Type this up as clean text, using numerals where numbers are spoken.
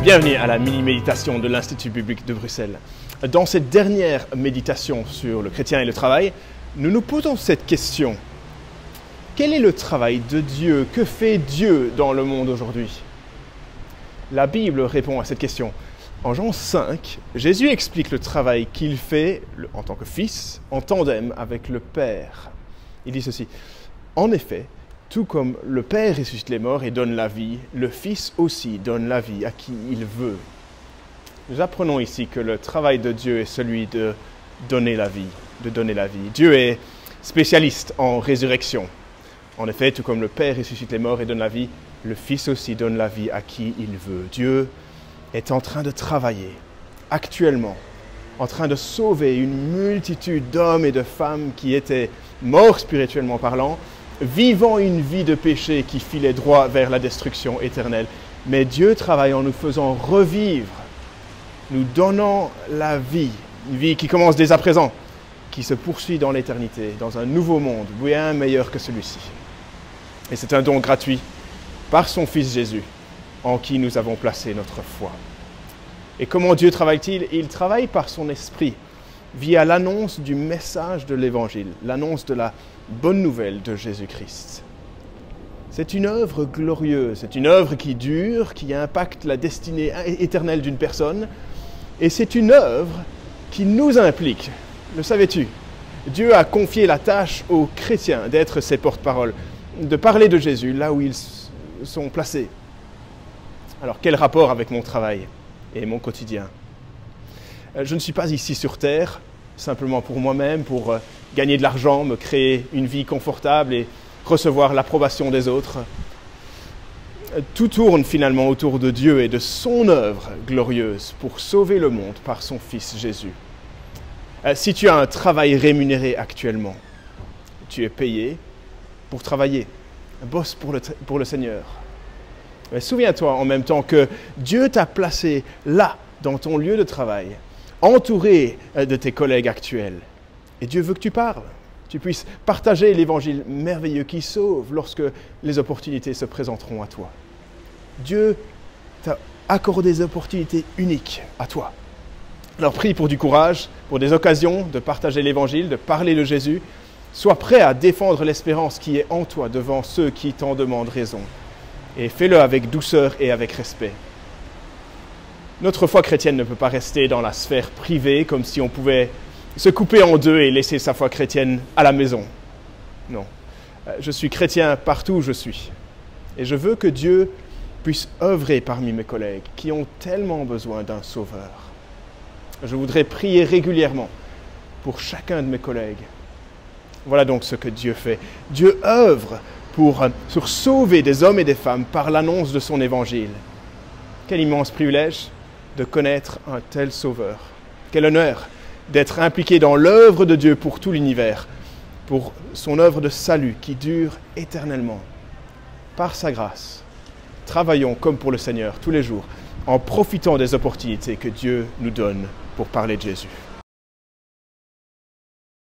Bienvenue à la mini-méditation de l'Institut biblique de Bruxelles. Dans cette dernière méditation sur le chrétien et le travail, nous nous posons cette question. Quel est le travail de Dieu? Que fait Dieu dans le monde aujourd'hui? La Bible répond à cette question. En Jean 5, Jésus explique le travail qu'il fait en tant que fils, en tandem avec le Père. Il dit ceci. En effet, tout comme le Père ressuscite les morts et donne la vie, le Fils aussi donne la vie à qui il veut. Nous apprenons ici que le travail de Dieu est celui de donner la vie, Dieu est spécialiste en résurrection. En effet, tout comme le Père ressuscite les morts et donne la vie, le Fils aussi donne la vie à qui il veut. Dieu est en train de travailler, actuellement, en train de sauver une multitude d'hommes et de femmes qui étaient morts spirituellement parlant, vivant une vie de péché qui filait droit vers la destruction éternelle. Mais Dieu travaille en nous faisant revivre, nous donnant la vie, une vie qui commence dès à présent, qui se poursuit dans l'éternité, dans un nouveau monde, bien meilleur que celui-ci. Et c'est un don gratuit par son Fils Jésus, en qui nous avons placé notre foi. Et comment Dieu travaille-t-il? Il travaille par son esprit, via l'annonce du message de l'Évangile, l'annonce de la bonne nouvelle de Jésus-Christ. C'est une œuvre glorieuse, c'est une œuvre qui dure, qui impacte la destinée éternelle d'une personne, et c'est une œuvre qui nous implique. Le savais-tu? Dieu a confié la tâche aux chrétiens d'être ses porte-paroles, de parler de Jésus là où ils sont placés. Alors, quel rapport avec mon travail et mon quotidien? Je ne suis pas ici sur terre, simplement pour moi-même, pour gagner de l'argent, me créer une vie confortable et recevoir l'approbation des autres. Tout tourne finalement autour de Dieu et de son œuvre glorieuse pour sauver le monde par son Fils Jésus. Si tu as un travail rémunéré actuellement, tu es payé pour travailler, bosse pour le Seigneur. Mais souviens-toi en même temps que Dieu t'a placé là, dans ton lieu de travail, entouré de tes collègues actuels. Et Dieu veut que tu parles, tu puisses partager l'évangile merveilleux qui sauve lorsque les opportunités se présenteront à toi. Dieu t'a accordé des opportunités uniques à toi. Alors prie pour du courage, pour des occasions de partager l'évangile, de parler de Jésus. Sois prêt à défendre l'espérance qui est en toi devant ceux qui t'en demandent raison. Et fais-le avec douceur et avec respect. Notre foi chrétienne ne peut pas rester dans la sphère privée, comme si on pouvait se couper en deux et laisser sa foi chrétienne à la maison. Non. Je suis chrétien partout où je suis. Et je veux que Dieu puisse œuvrer parmi mes collègues qui ont tellement besoin d'un sauveur. Je voudrais prier régulièrement pour chacun de mes collègues. Voilà donc ce que Dieu fait. Dieu œuvre pour sauver des hommes et des femmes par l'annonce de son évangile. Quel immense privilège de connaître un tel sauveur. Quel honneur d'être impliqué dans l'œuvre de Dieu pour tout l'univers, pour son œuvre de salut qui dure éternellement. Par sa grâce, travaillons comme pour le Seigneur tous les jours, en profitant des opportunités que Dieu nous donne pour parler de Jésus.